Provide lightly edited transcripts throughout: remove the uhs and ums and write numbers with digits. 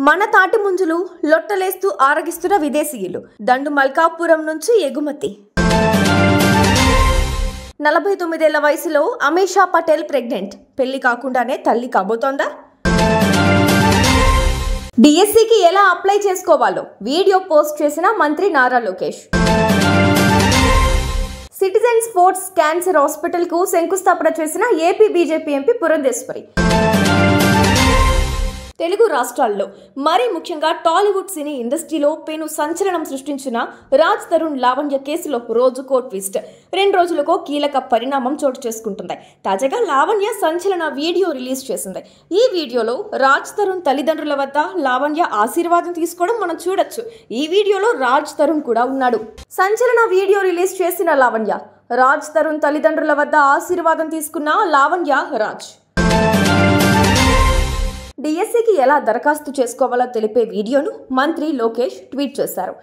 మన తాటి ముంజులు లొట్టలేస్తూ ఆరగిస్తున్న విదేశీయులు దండు మల్కాపురం నుంచి ఎగుమతి 49 ఏళ్ల వయసులో అమీషా పటేల్ ప్రెగ్నెంట్, పెళ్లి కాకుండానే తల్లి కాబోతోందా? డిఎస్సికి ఎలా అప్లై చేసుకోవాలో వీడియో పోస్ట్ చేసిన మంత్రి Nara Lokesh. Citizen sports cancer hospital కు శంకుస్థాపన చేసిన AP BJP MP Purandeswari. Telugu రాష్ట్రాల్లో మరీ ముఖ్యంగా టాలీవుడ్ సినీ ఇండస్ట్రీలో పెను సంచలనం సృష్టించిన రాజ్ తరుణ్ లావణ్య కేసులో రోజుకో ట్విస్ట్, 2 రోజులకో కీలక పరిణామం చోటు చేసుకుంటుంది. తాజాగా లావణ్య సంచలన వీడియో రిలీజ్ చేసింది. ఈ వీడియోలో రాజ్ తరుణ్ తల్లిదండ్రుల వద్ద లావణ్య ఆశీర్వాదం తీసుకోవడం మనం చూడొచ్చు. ఈ వీడియోలో రాజ్ తరుణ్ కూడా ఉన్నాడు. సంచలన వీడియో రిలీజ్ చేసిన లావణ్య, రాజ్ తరుణ్ తల్లిదండ్రుల వద్ద ఆశీర్వాదం తీసుకున్న లావణ్య రాజ్. డిఎస్సికి ఎలా దరఖాస్తు చేసుకోవాలో తెలిపే వీడియోను మంత్రి లోకేష్ ట్వీట్ చేశారు.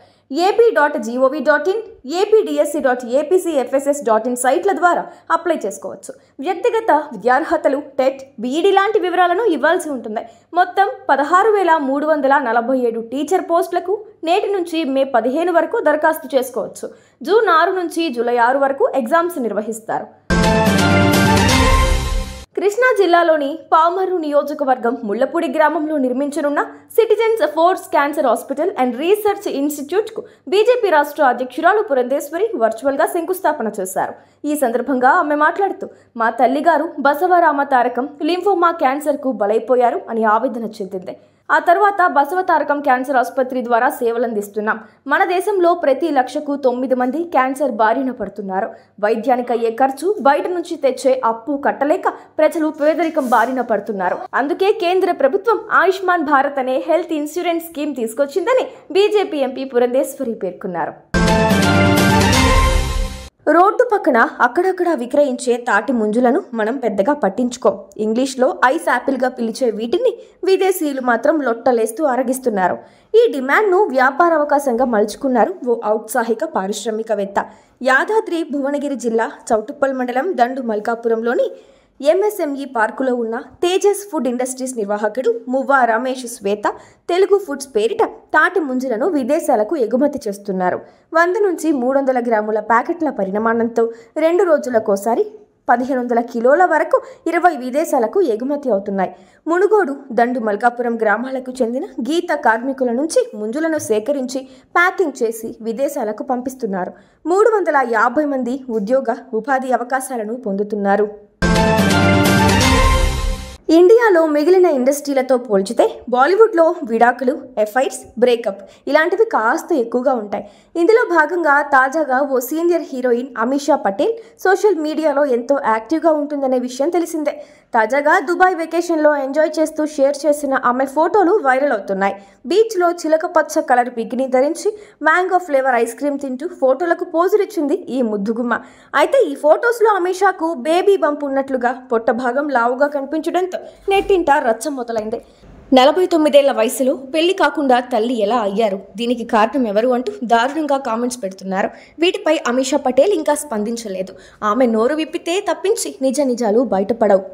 ap.gov.in, apdsc.apcfss.in సైట్ల ద్వారా అప్లై చేసుకోవచ్చు. వ్యక్తిగత విద్యార్హతలు, టెట్, బీఈడీ లాంటి వివరాలను ఇవ్వాల్సి ఉంటుంది. మొత్తం 16,347 టీచర్ పోస్టులకు నేటి నుంచి మే 15 వరకు దరఖాస్తు చేసుకోవచ్చు. జూన్ 6 నుంచి జూలై 6 వరకు ఎగ్జామ్స్ నిర్వహిస్తారు. కృష్ణా జిల్లాలోని పామర్రు నియోజకవర్గం ముళ్లపూడి గ్రామంలో నిర్మించనున్న citizens sports cancer hospital and research ఇన్స్టిట్యూట్కు బీజేపీ రాష్ట్ర అధ్యక్షురాలు పురంధేశ్వరి వర్చువల్గా శంకుస్థాపన చేశారు. ఈ సందర్భంగా ఆమె మాట్లాడుతూ, మా తల్లిగారు బసవరామ తారకం లింఫోమా క్యాన్సర్కు బలైపోయారు అని ఆవేదన చెందింది. ఆ తర్వాత బసవ తారకం క్యాన్సర్ ఆసుపత్రి ద్వారా సేవలందిస్తున్నాం. మన దేశంలో ప్రతి 1,00,000కు 9 మంది క్యాన్సర్ బారిన పడుతున్నారు. వైద్యానికి అయ్యే ఖర్చు, బయట నుంచి తెచ్చే అప్పు కట్టలేక ప్రజలు పేదరికం బారిన పడుతున్నారు. అందుకే కేంద్ర ప్రభుత్వం ఆయుష్మాన్ భారత్ అనే హెల్త్ ఇన్సూరెన్స్ స్కీమ్ తీసుకొచ్చిందని బీజేపీ ఎంపీ పురంధేశ్వరి పేర్కొన్నారు. రోడ్డు పక్కన అక్కడక్కడ విక్రయించే తాటి ముంజులను మనం పెద్దగా పట్టించుకోం. ఇంగ్లీష్లో ఐస్ యాపిల్గా పిలిచే వీటిని విదేశీయులు మాత్రం లొట్టలేస్తూ ఆరగిస్తున్నారు. ఈ డిమాండ్ను వ్యాపార అవకాశంగా మలుచుకున్నారు ఓ ఔత్సాహిక పారిశ్రామికవేత్త. యాదాద్రి భువనగిరి జిల్లా చౌటుప్పల్ మండలం దండు మల్కాపురంలోని ఎంఎస్ఎంఈ పార్కులో ఉన్న తేజస్ ఫుడ్ ఇండస్ట్రీస్ నిర్వాహకుడు మువ్వా రమేష్ శ్వేత తెలుగు ఫుడ్స్ పేరిట తాటి ముంజులను విదేశాలకు ఎగుమతి చేస్తున్నారు. 100 నుంచి 300 గ్రాముల ప్యాకెట్ల పరిమాణంతో 2 రోజులకోసారి 1,500 కిలోల వరకు 20 విదేశాలకు ఎగుమతి అవుతున్నాయి. మునుగోడు, దండు మల్కాపురం గ్రామాలకు చెందిన గీత కార్మికుల నుంచి ముంజులను సేకరించి ప్యాకింగ్ చేసి విదేశాలకు పంపిస్తున్నారు. 350 మంది ఉపాధి అవకాశాలను పొందుతున్నారు. ఇండియాలో మిగిలిన ఇండస్ట్రీలతో పోల్చితే బాలీవుడ్లో విడాకులు, ఎఫైర్స్, బ్రేకప్ ఇలాంటివి కాస్త ఎక్కువగా ఉంటాయి. ఇందులో భాగంగా తాజాగా ఓ senior heroine Ameesha Patel social మీడియాలో ఎంతో యాక్టివ్గా ఉంటుందనే విషయం తెలిసిందే. తాజాగా దుబాయ్ వెకేషన్లో ఎంజాయ్ చేస్తూ షేర్ చేసిన ఆమె ఫోటోలు వైరల్ అవుతున్నాయి. బీచ్లో చిలక పచ్చ కలర్ బికినీ ధరించి మ్యాంగో ఫ్లేవర్ ఐస్ క్రీమ్ తింటూ ఫోటోలకు పోజులిచ్చింది ఈ ముద్దుగుమ్మ. అయితే ఈ ఫొటోస్లో అమీషాకు బేబీ బంప్ ఉన్నట్లుగా పొట్ట భాగం లావుగా కనిపించడంతో నెట్టింట రచ్చ మొదలైంది. 49 ఏళ్ల వయసులో పెళ్లి కాకుండా తల్లి ఎలా అయ్యారు, దీనికి కారణం ఎవరు అంటూ దారుణంగా కామెంట్స్ పెడుతున్నారు. వీటిపై అమీషా పటేల్ ఇంకా స్పందించలేదు. ఆమె నోరు విప్పితే తప్పించి నిజాలు బయటపడవు.